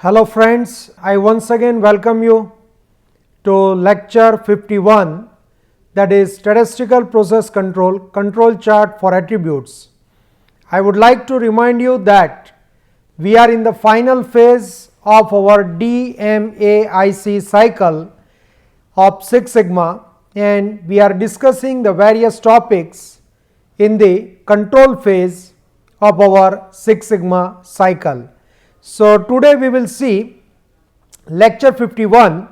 Hello friends, I once again welcome you to lecture 51, that is statistical process control chart for attributes. I would like to remind you that we are in the final phase of our DMAIC cycle of Six Sigma, and we are discussing the various topics in the control phase of our Six Sigma cycle. So today we will see lecture 51,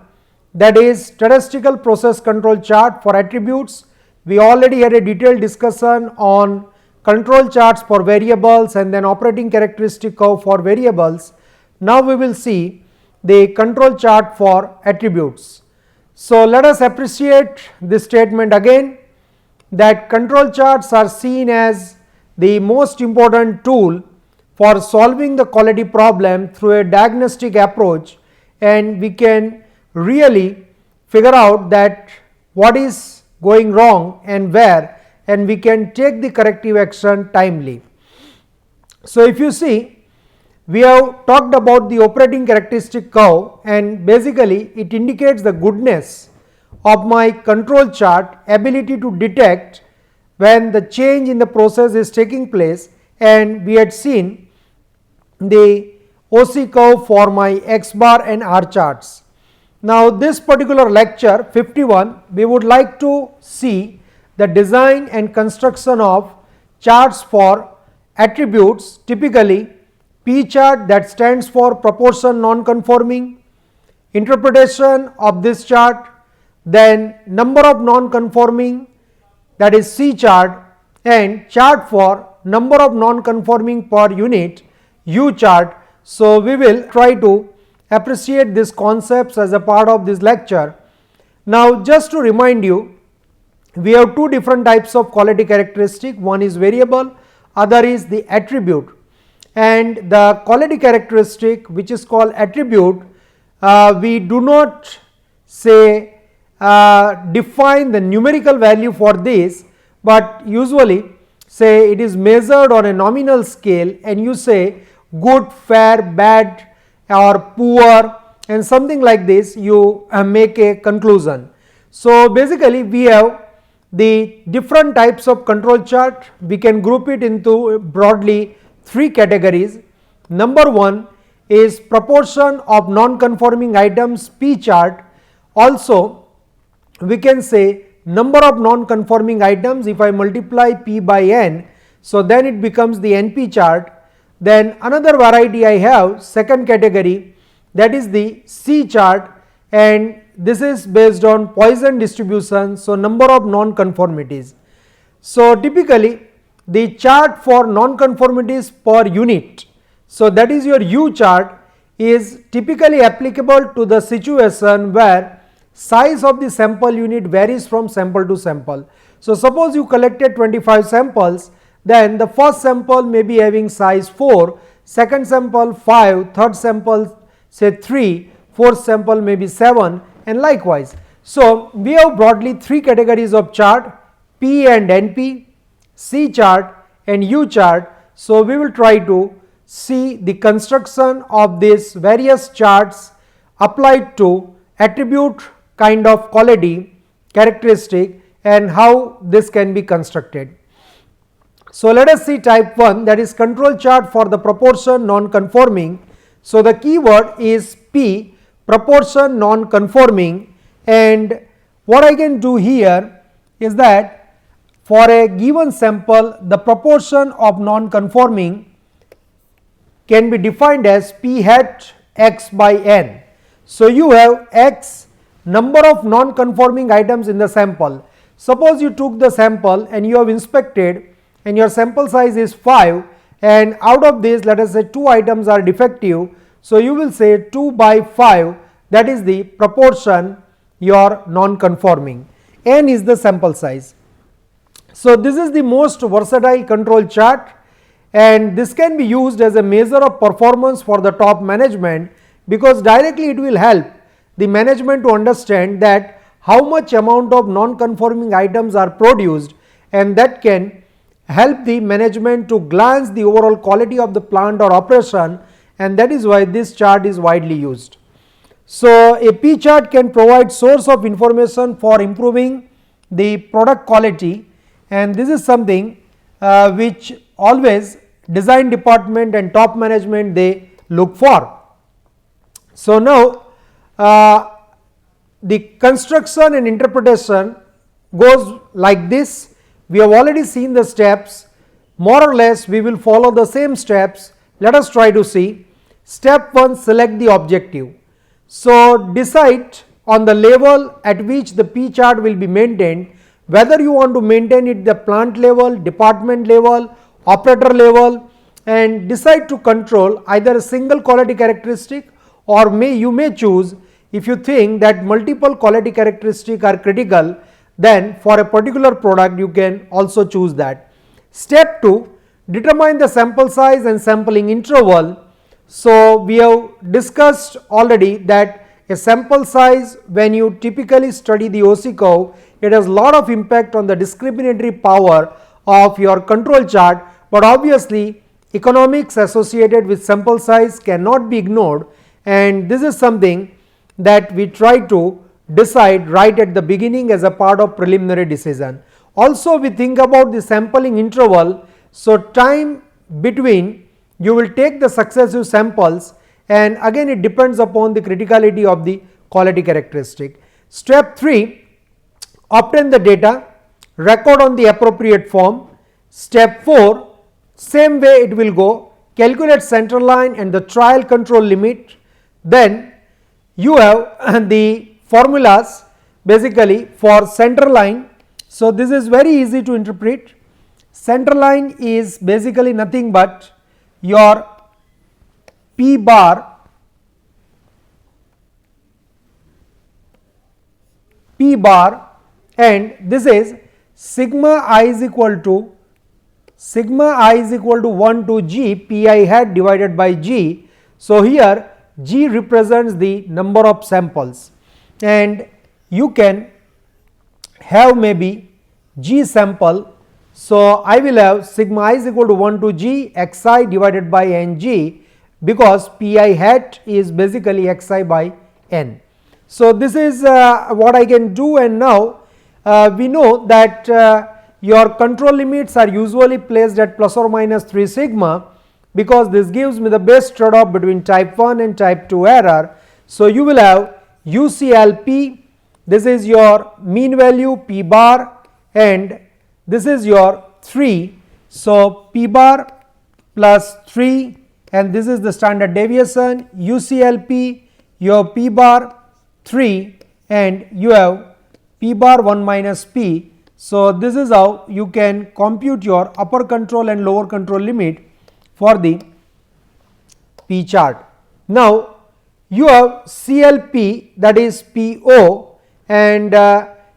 that is statistical process control chart for attributes. We already had a detailed discussion on control charts for variables and then operating characteristic curve for variables. Now we will see the control chart for attributes. So let us appreciate this statement again, that control charts are seen as the most important tool for solving the quality problem through a diagnostic approach, and we can really figure out that what is going wrong and where, and we can take the corrective action timely. So if you see, we have talked about the operating characteristic curve, and basically it indicates the goodness of my control chart ability to detect when the change in the process is taking place, and we had seen the OC curve for my X bar and R charts. Now this particular lecture 51, we would like to see the design and construction of charts for attributes, typically P chart, that stands for proportion non-conforming, interpretation of this chart, then number of non-conforming, that is C chart, and chart for number of non-conforming per unit, U chart. So we will try to appreciate these concepts as a part of this lecture. Now just to remind you, we have two different types of quality characteristic. One is variable, other is the attribute. And the quality characteristic which is called attribute, we do not say define the numerical value for this, but usually say it is measured on a nominal scale, and you say good, fair, bad or poor and something like this, you make a conclusion. So basically we have the different types of control chart. We can group it into broadly three categories. Number one is proportion of non-conforming items, P chart. Also we can say number of non-conforming items. If I multiply P by N, so then it becomes the NP chart. Then another variety I have, second category, that is the C chart, and this is based on Poisson distribution, so number of non-conformities. So typically the chart for non-conformities per unit, so that is your U chart, is typically applicable to the situation where size of the sample unit varies from sample to sample. So suppose you collected 25 samples, then the first sample may be having size 4, second sample 5, third sample say 3, fourth sample may be 7, and likewise. So we have broadly three categories of chart, P and NP, C chart and U chart. So we will try to see the construction of these various charts applied to attribute kind of quality characteristic and how this can be constructed. So let us see type 1, that is control chart for the proportion non-conforming. So the keyword is P, proportion non-conforming, and what I can do here is that for a given sample the proportion of non-conforming can be defined as P hat X by N. So you have X number of non-conforming items in the sample. Suppose you took the sample and you have inspected and your sample size is 5, and out of this let us say 2 items are defective. So you will say 2 by 5, that is the proportion your non-conforming. N is the sample size. So this is the most versatile control chart, and this can be used as a measure of performance for the top management, because directly it will help the management to understand that how much amount of non-conforming items are produced, and that can help the management to glance the overall quality of the plant or operation and that is why this chart is widely used. So, a P chart can provide source of information for improving the product quality, and this is something which always design department and top management they look for. So, now the construction and interpretation goes like this. We have already seen the steps, more or less we will follow the same steps. Let us try to see. Step 1, select the objective. So, decide on the level at which the P chart will be maintained, whether you want to maintain it the plant level, department level, operator level, and decide to control either a single quality characteristic, or you may choose, if you think that multiple quality characteristics are critical, then for a particular product you can also choose that. Step 2, determine the sample size and sampling interval. So, we have discussed already that a sample size, when you typically study the OC curve, it has lot of impact on the discriminatory power of your control chart, but obviously economics associated with sample size cannot be ignored, and this is something that we try to decide right at the beginning as a part of preliminary decision. Also we think about the sampling interval. So, time between you will take the successive samples, and again it depends upon the criticality of the quality characteristic. Step 3, obtain the data, record on the appropriate form. Step 4, same way it will go, calculate center line and the trial control limit. Then you have the formulas basically for center line. So, this is very easy to interpret. Center line is basically nothing but your P bar and this is sigma I is equal to 1 to G Pi hat divided by G. So, here G represents the number of samples, and you can have maybe G sample. So, I will have sigma I is equal to 1 to G Xi divided by Ng, because Pi hat is basically Xi by N. So, this is what I can do, and now we know that your control limits are usually placed at plus or minus 3 sigma, because this gives me the best trade off between type 1 and type 2 error. So, you will have UCLP, this is your mean value P bar, and this is your 3. So, P bar plus 3, and this is the standard deviation. UCLP, you have P bar 3 and you have P bar 1 minus P. So, this is how you can compute your upper control and lower control limit for the P chart. Now, you have CLP, that is PO, and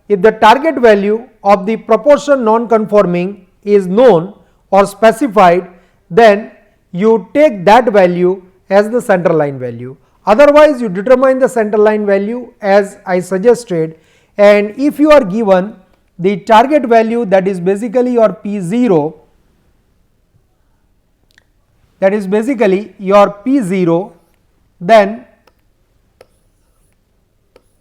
if the target value of the proportion non-conforming is known or specified, then you take that value as the center line value. Otherwise, you determine the center line value as I suggested, and if you are given the target value, that is basically your P0, that is basically your P0, then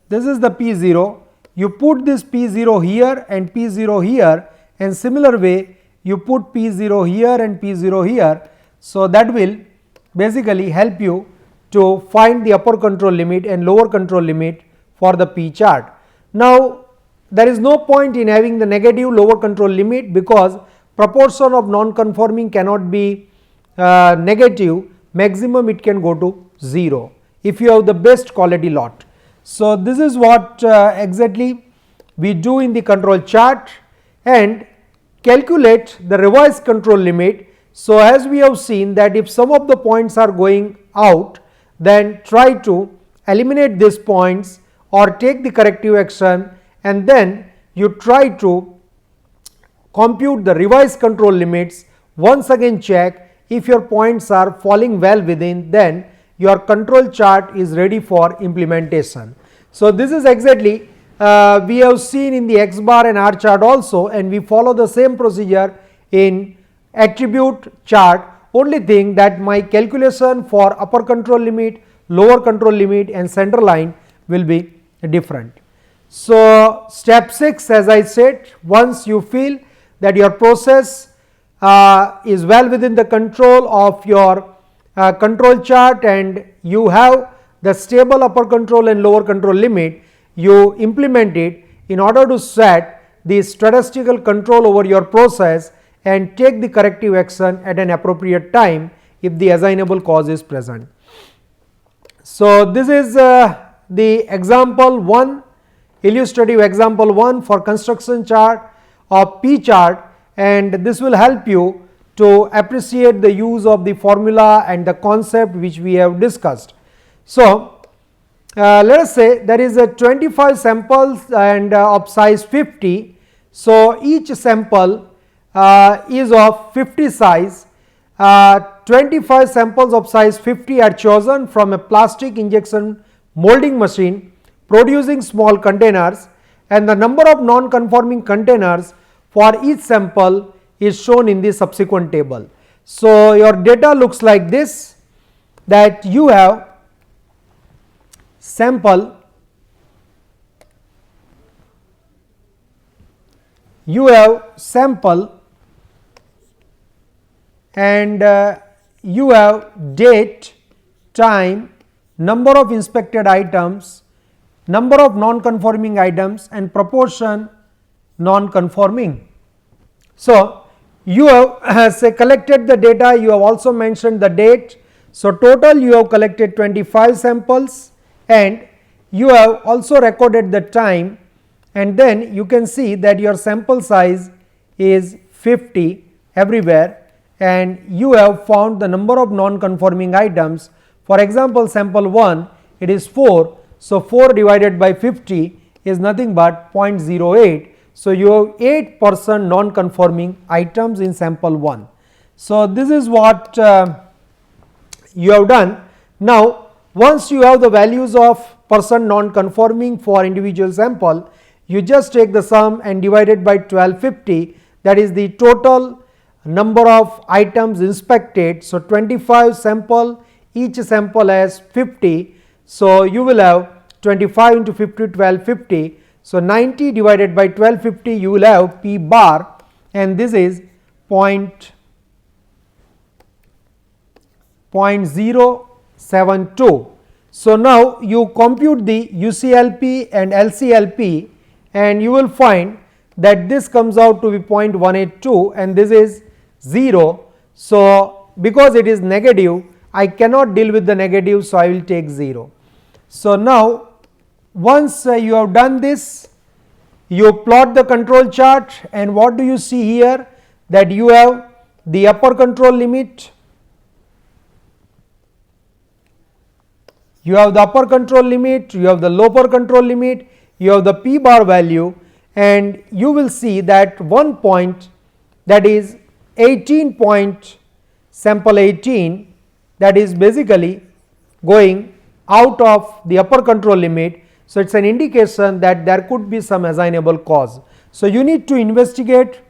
this is the P0. You put this P0 here and P0 here, and similar way you put P0 here and P0 here. So, that will basically help you to find the upper control limit and lower control limit for the P chart. Now, there is no point in having the negative lower control limit, because proportion of non-conforming cannot be negative, maximum it can go to 0 if you have the best quality lot. So, this is what exactly we do in the control chart, and calculate the revised control limit. So, as we have seen that if some of the points are going out, then try to eliminate these points or take the corrective action, and then you try to compute the revised control limits. Once again check if your points are falling well within, then your control chart is ready for implementation. So, this is exactly we have seen in the X bar and R chart also, and we follow the same procedure in attribute chart. only thing that my calculation for upper control limit, lower control limit and center line will be different. So, step 6, as I said, once you feel that your process is well within the control of your control chart and you have the stable upper control and lower control limit, you implement it in order to set the statistical control over your process and take the corrective action at an appropriate time if the assignable cause is present. So, this is the example 1, illustrative example 1 for construction chart of P chart, and this will help you to appreciate the use of the formula and the concept which we have discussed. So, let us say there is a 25 samples and of size 50. So, each sample is of 50 size. 25 samples of size 50 are chosen from a plastic injection molding machine producing small containers, and the number of non-conforming containers for each sample is shown in the subsequent table. So, your data looks like this, that you have sample, and you have date, time, number of inspected items, number of non-conforming items and proportion non-conforming. So, you have say collected the data, you have also mentioned the date. So, total you have collected 25 samples and you have also recorded the time, and then you can see that your sample size is 50 everywhere, and you have found the number of non-conforming items. For example, sample 1 it is 4. So, 4 divided by 50 is nothing but 0.08. So, you have 8% non-conforming items in sample 1. So, this is what you have done. Now, once you have the values of percent non-conforming for individual sample, you just take the sum and divide it by 1250, that is the total number of items inspected. So, 25 sample, each sample has 50. So, you will have 25 into 50, 1250. So, 90 divided by 1250, you will have P bar, and this is 0.072. So, now you compute the UCLP and LCLP and you will find that this comes out to be 0.182 and this is 0. So, because it is negative, I cannot deal with the negative, so I will take 0. So, now once you have done this, you plot the control chart, and what do you see here, that you have the upper control limit, you have the upper control limit, you have the lower control limit, you have the P bar value, and you will see that one point, that is 18 point, sample 18, that is basically going out of the upper control limit. So, it is an indication that there could be some assignable cause. So, you need to investigate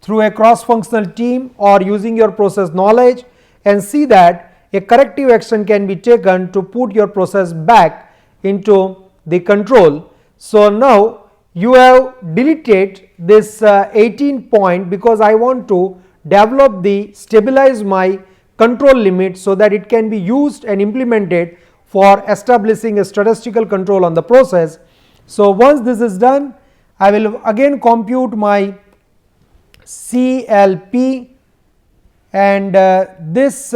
through a cross functional team or using your process knowledge and see that a corrective action can be taken to put your process back into the control. So, now you have deleted this 18 point because I want to develop the stabilize my control limit so that it can be used and implemented for establishing a statistical control on the process. So, once this is done, I will again compute my CLP, and this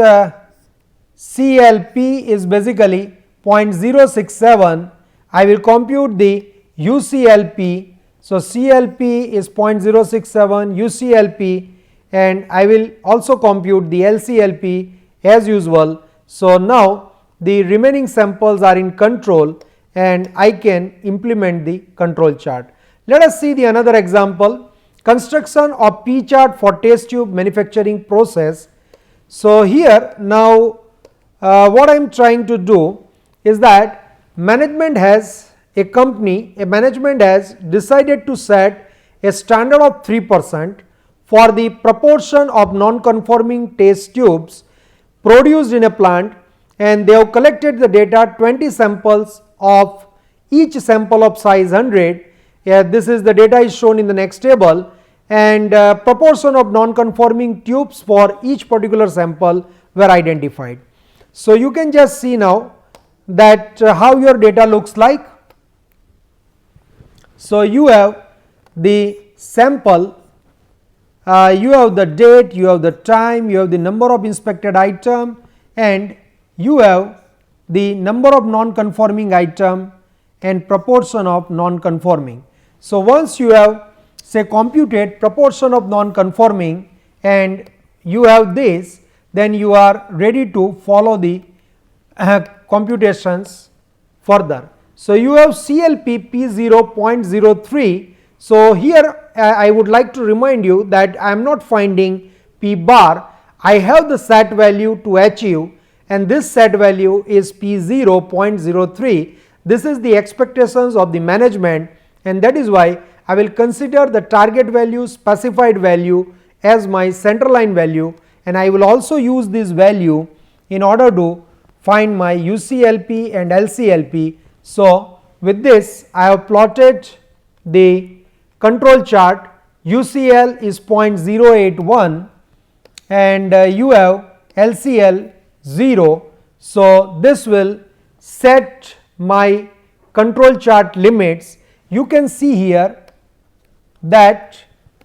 CLP is basically 0.067. I will compute the UCLP. So, CLP is 0.067 UCLP, and I will also compute the LCLP as usual. So, now the remaining samples are in control and I can implement the control chart. Let us see the another example, construction of P chart for test tube manufacturing process. So, here now what I am trying to do is that management has management has decided to set a standard of 3% for the proportion of non-conforming test tubes produced in a plant, and they have collected the data 20 samples of each sample of size 100. This is the data is shown in the next table, and proportion of non-conforming tubes for each particular sample were identified. So, you can just see now that how your data looks like. So, you have the sample, you have the date, you have the time, you have the number of inspected item, and you have the number of non-conforming item and proportion of non-conforming. So, once you have say computed proportion of non-conforming and you have this, then you are ready to follow the computations further. So, you have CLP P0 0.03. So, here I would like to remind you that I am not finding P bar, I have the set value to achieve, and this set value is P0 0.03. This is the expectations of the management, and that is why I will consider the target value, specified value as my center line value, and I will also use this value in order to find my UCLP and LCLP. So, with this I have plotted the control chart. UCL is 0.081 and you have LCL 0. So, this will set my control chart limits. You can see here that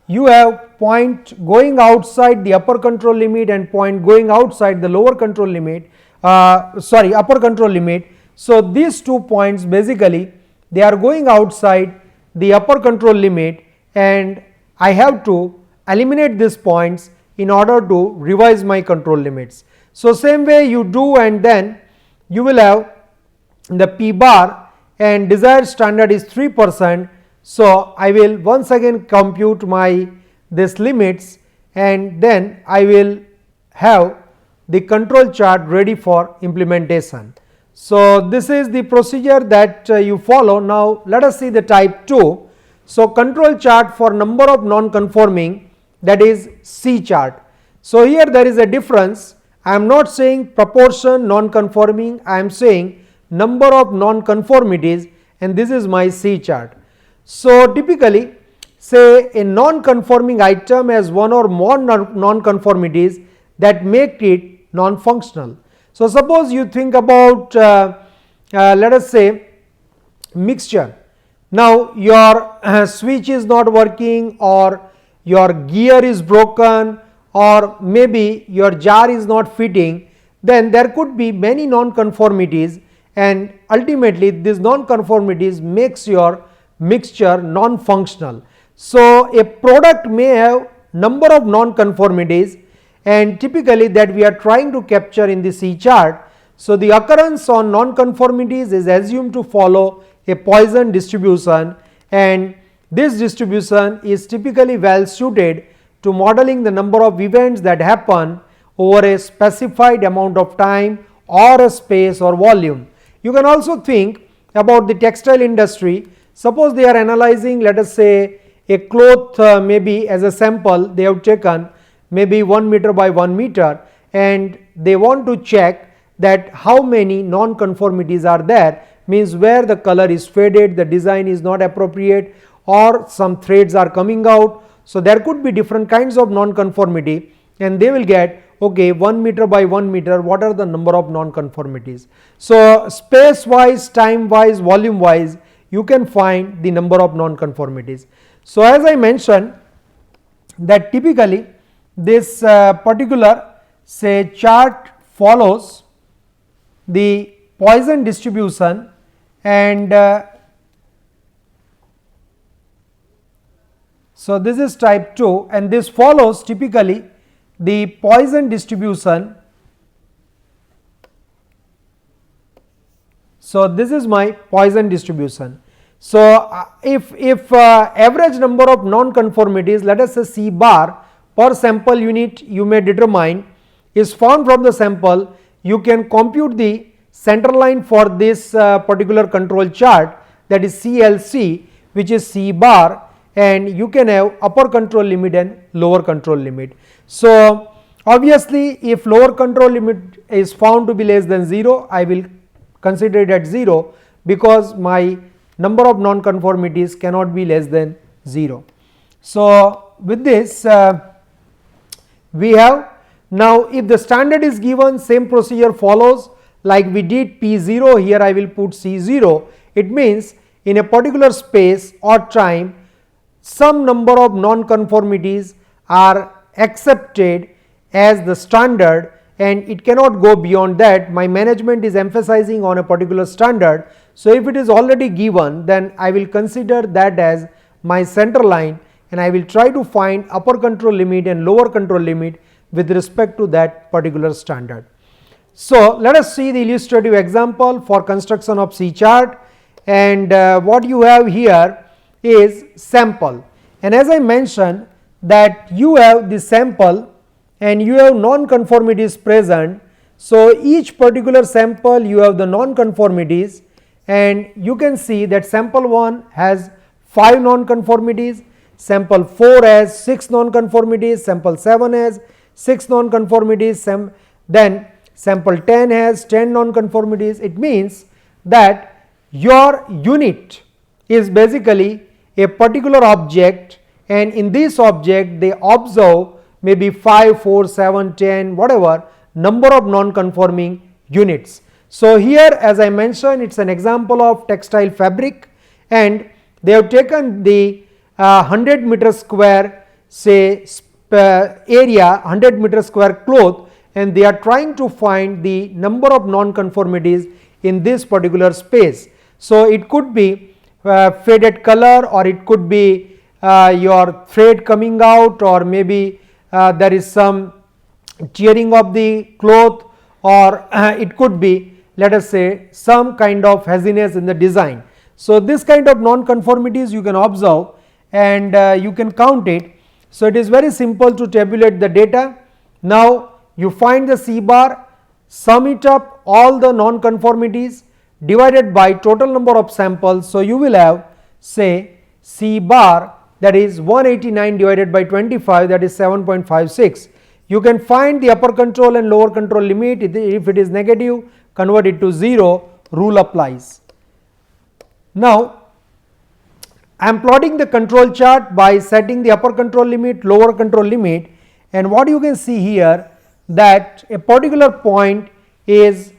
you have point going outside the upper control limit and point going outside the lower control limit, upper control limit. So, these 2 points basically they are going outside the upper control limit, and I have to eliminate these points in order to revise my control limits. So, same way you do, and then you will have the P bar and desired standard is 3%. So, I will once again compute my this limits, and then I will have the control chart ready for implementation. So, this is the procedure that you follow. Now, let us see the type 2. So, control chart for number of non-conforming, that is C chart. So, here there is a difference. I am not saying proportion non-conforming, I am saying number of non-conformities, and this is my C chart. So, typically say a non-conforming item has one or more non-conformities that make it non-functional. So, suppose you think about let us say mixture. Now, your switch is not working, or your gear is broken, or maybe your jar is not fitting, then there could be many non-conformities, and ultimately these non-conformities makes your mixture non-functional. So, a product may have number of non-conformities, and typically that we are trying to capture in the C chart. So, the occurrence on non-conformities is assumed to follow a Poisson distribution, and this distribution is typically well suited to modeling the number of events that happen over a specified amount of time or a space or volume. You can also think about the textile industry. Suppose they are analyzing, let us say, a cloth maybe as a sample they have taken maybe 1 meter by 1 meter, and they want to check that how many non-conformities are there, means where the color is faded, the design is not appropriate, or some threads are coming out. So, there could be different kinds of non-conformity, and they will get okay 1 meter by 1 meter, what are the number of non-conformities. So, space wise, time wise, volume wise, you can find the number of non-conformities. So, as I mentioned that typically this particular say chart follows the Poisson distribution, and so this is type 2, and this follows typically the Poisson distribution. So, this is my Poisson distribution. So, if average number of non-conformities, let us say C bar per sample unit you may determine is found from the sample, you can compute the center line for this particular control chart, that is CLC, which is C bar, and you can have upper control limit and lower control limit. So, Obviously, if lower control limit is found to be less than 0, I will consider it at 0 because my number of non-conformities cannot be less than 0. So, with this we have now if the standard is given, same procedure follows like we did P0, here I will put C0. It means in a particular space or time some number of non-conformities are accepted as the standard and it cannot go beyond that. My management is emphasizing on a particular standard. So, if it is already given, then I will consider that as my center line and I will try to find upper control limit and lower control limit with respect to that particular standard. So, let us see the illustrative example for construction of C chart, and what you have here is sample, and as I mentioned that you have the sample and you have non-conformities present. So, each particular sample you have the non-conformities, and you can see that sample 1 has 5 non-conformities, sample 4 has 6 non-conformities, sample 7 has 6 non-conformities, then sample 10 has 10 non-conformities. It means that your unit is basically a particular object, and in this object they observe maybe 5, 4, 7, 10 whatever number of non-conforming units. So, here as I mentioned it is an example of textile fabric, and they have taken the 100 meter square say area 100 meter square cloth, and they are trying to find the number of non-conformities in this particular space. So, it could be faded color, or it could be your thread coming out, or maybe there is some tearing of the cloth, or it could be let us say some kind of haziness in the design. So, this kind of non-conformities you can observe and you can count it. So, it is very simple to tabulate the data. Now, you find the C bar, sum it up all the non-conformities divided by total number of samples. So, you will have say C bar, that is 189 divided by 25, that is 7.56. You can find the upper control and lower control limit. If it is negative, convert it to 0, rule applies. Now, I am plotting the control chart by setting the upper control limit, lower control limit, and what you can see here that a particular point is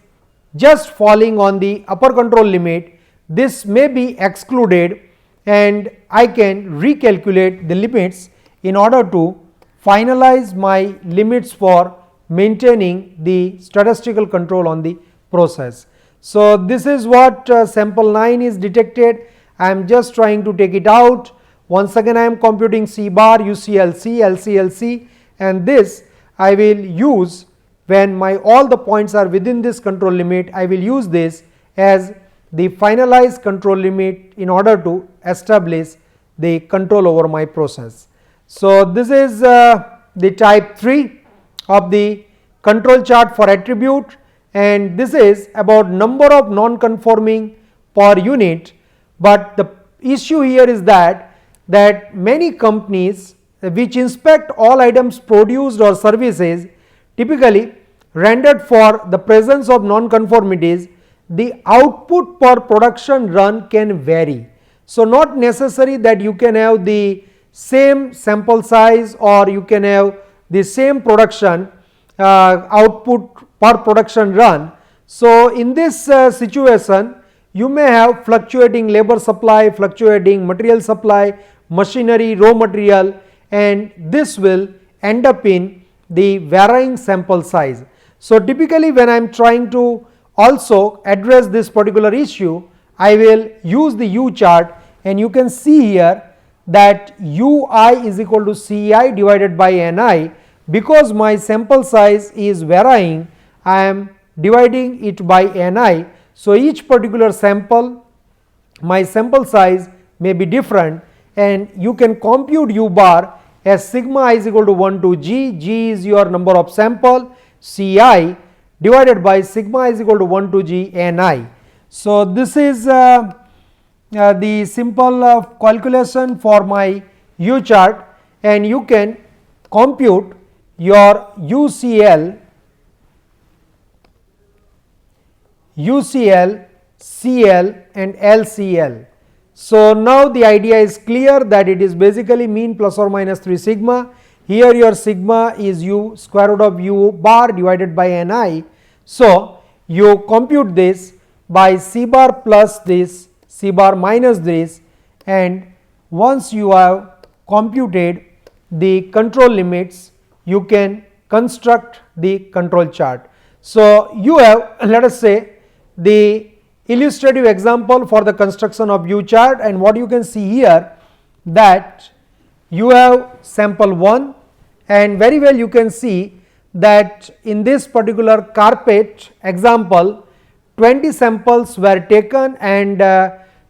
just falling on the upper control limit. This may be excluded, and I can recalculate the limits in order to finalize my limits for maintaining the statistical control on the process. So, this is what sample 9 is detected. I am just trying to take it out. Once again I am computing C bar, UCLC, LCLC, and this I will use when my all the points are within this control limit. I will use this as the finalized control limit in order to establish the control over my process. So, this is the type 3 of the control chart for attribute, and this is about number of non-conforming per unit. But the issue here is that many companies which inspect all items produced or services typically rendered for the presence of non-conformities, the output per production run can vary. So, not necessary that you can have the same sample size or you can have the same production output per production run. So, in this situation you may have fluctuating labor supply, fluctuating material supply, machinery, raw material, and this will end up in the varying sample size. So, typically when I am trying to also address this particular issue, I will use the U chart, and you can see here that UI is equal to CI divided by NI. Because my sample size is varying, I am dividing it by NI. So, each particular sample, my sample size may be different, and you can compute U bar as sigma I is equal to 1 to G. G is your number of sample, Ci divided by sigma is equal to 1 to G Ni. So, this is the simple calculation for my U chart, and you can compute your UCL, CL and LCL. So now the idea is clear that it is basically mean plus or minus 3 sigma. Here your sigma is u square root of u bar divided by Ni. So you compute this by C bar plus this, C bar minus this, and once you have computed the control limits, you can construct the control chart. So you have, let us say, the illustrative example for the construction of U chart, and what you can see here that you have sample 1, and very well you can see that in this particular carpet example 20 samples were taken and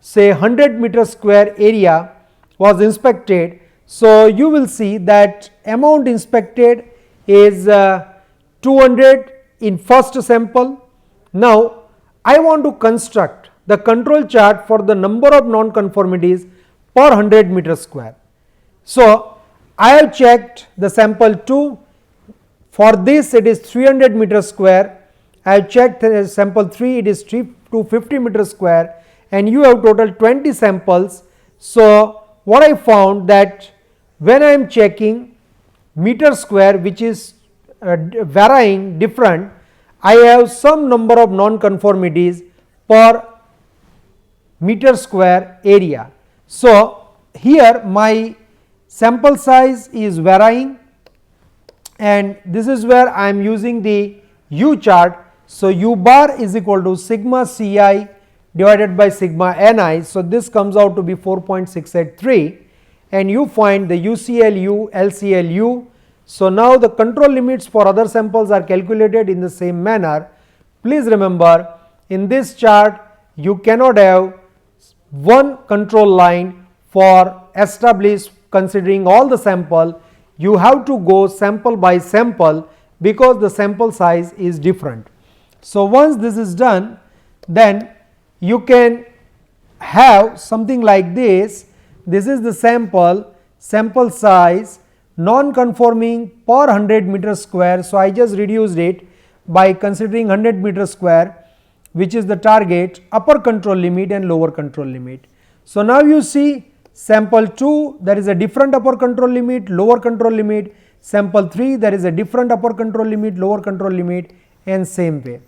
say 100 meter square area was inspected. So you will see that amount inspected is 200 in first sample. Now I want to construct the control chart for the number of non-conformities per 100 meter square. So I have checked the sample 2, for this it is 300 meter square. I have checked sample 3, it is 250 meter square, and you have total 20 samples. So what I found that when I am checking meter square, which is varying different, I have some number of non-conformities per meter square area. So here my sample size is varying, and this is where I am using the U chart. So U bar is equal to sigma Ci divided by sigma Ni. So this comes out to be 4.683, and you find the UCLU, LCLU. So now the control limits for other samples are calculated in the same manner. Please remember, in this chart you cannot have one control line for establish considering all the sample. You have to go sample by sample because the sample size is different. So once this is done, then you can have something like this. This is the sample size non-conforming per 100 meter square. So I just reduced it by considering 100 meter square, which is the target, upper control limit and lower control limit. So now you see sample 2, there is a different upper control limit, lower control limit. Sample 3, there is a different upper control limit, lower control limit, and same way.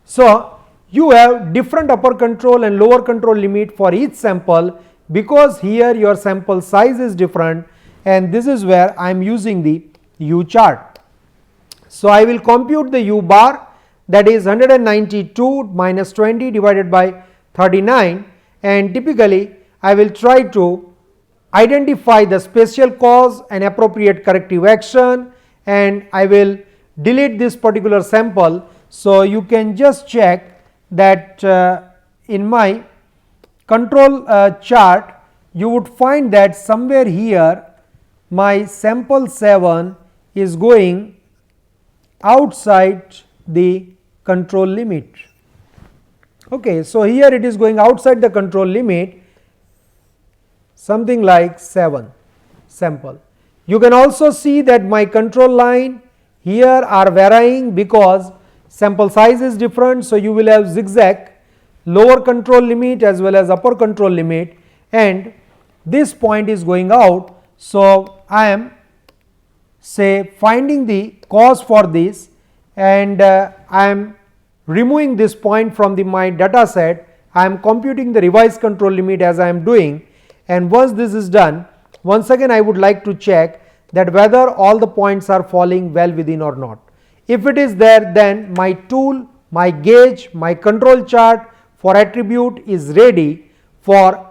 So you have different upper control and lower control limit for each sample, because here your sample size is different, and this is where I am using the U chart. So I will compute the U bar, that is 192 minus 20 divided by 39, and typically I will try to identify the special cause and appropriate corrective action, and I will delete this particular sample. So you can just check that in my control chart you would find that somewhere here my sample 7 is going outside the control limit. Okay, so here it is going outside the control limit, something like 7 sample. You can also see that my control line here are varying because sample size is different. So you will have zigzag lower control limit as well as upper control limit, and this point is going out. So I am say finding the cause for this, and I am removing this point from my data set. I am computing the revised control limit as I am doing, and once this is done, once again I would like to check that whether all the points are falling well within or not. If it is there, then my tool, my gauge, my control chart for attribute is ready for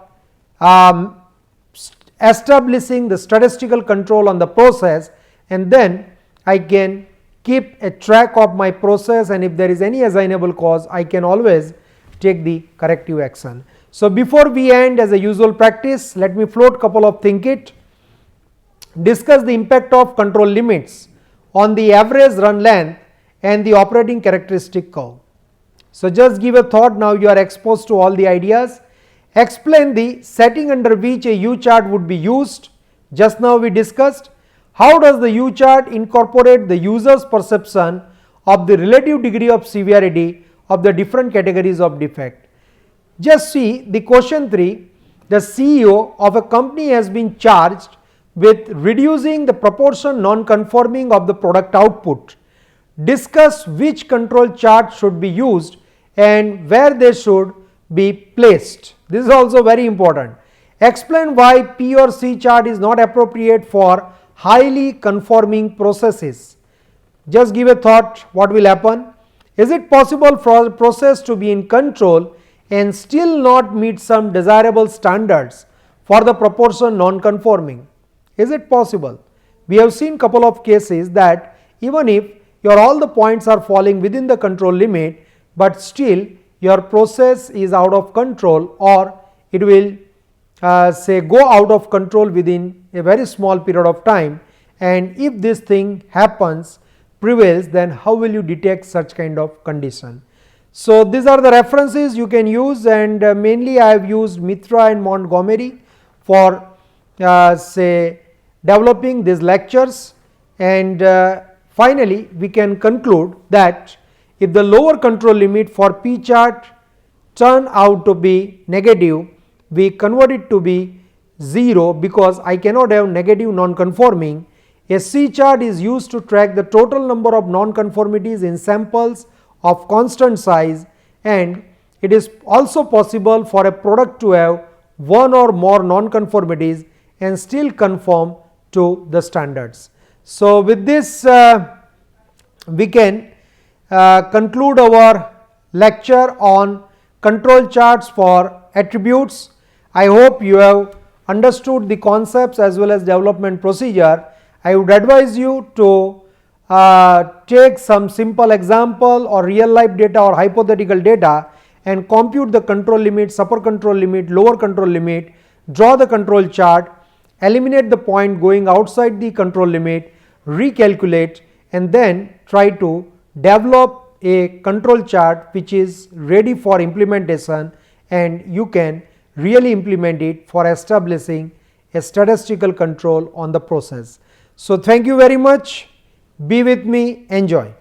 establishing the statistical control on the process, and then I can keep a track of my process, and if there is any assignable cause, I can always take the corrective action. So before we end, as a usual practice, let me float couple of think it. Discuss the impact of control limits on the average run length and the operating characteristic curve. So just give a thought, now you are exposed to all the ideas. Explain the setting under which a U chart would be used. Just now we discussed. How does the U chart incorporate the user's perception of the relative degree of severity of the different categories of defect? Just see the question 3. The CEO of a company has been charged with reducing the proportion non-conforming of the product output. Discuss which control chart should be used and where they should be placed. This is also very important. Explain why P or C chart is not appropriate for highly conforming processes. Just give a thought what will happen. Is it possible for a process to be in control and still not meet some desirable standards for the proportion non-conforming? Is it possible? We have seen couple of cases that even if your all the points are falling within the control limit, but still your process is out of control, or it will say go out of control within a very small period of time, and if this thing happens prevails, then how will you detect such kind of condition? So these are the references you can use, and mainly I have used Mitra and Montgomery for say developing these lectures, and finally we can conclude that if the lower control limit for P chart turn out to be negative, we convert it to be 0 because I cannot have negative non-conforming. A C chart is used to track the total number of non-conformities in samples of constant size, and it is also possible for a product to have one or more non-conformities and still conform to the standards. So with this we can conclude our lecture on control charts for attributes. I hope you have understood the concepts as well as development procedure. I would advise you to take some simple example or real life data or hypothetical data and compute the control limit, upper control limit, lower control limit, draw the control chart, eliminate the point going outside the control limit, recalculate, and then try to develop a control chart which is ready for implementation, and you can really implement it for establishing a statistical control on the process. So thank you very much. Be with me. Enjoy.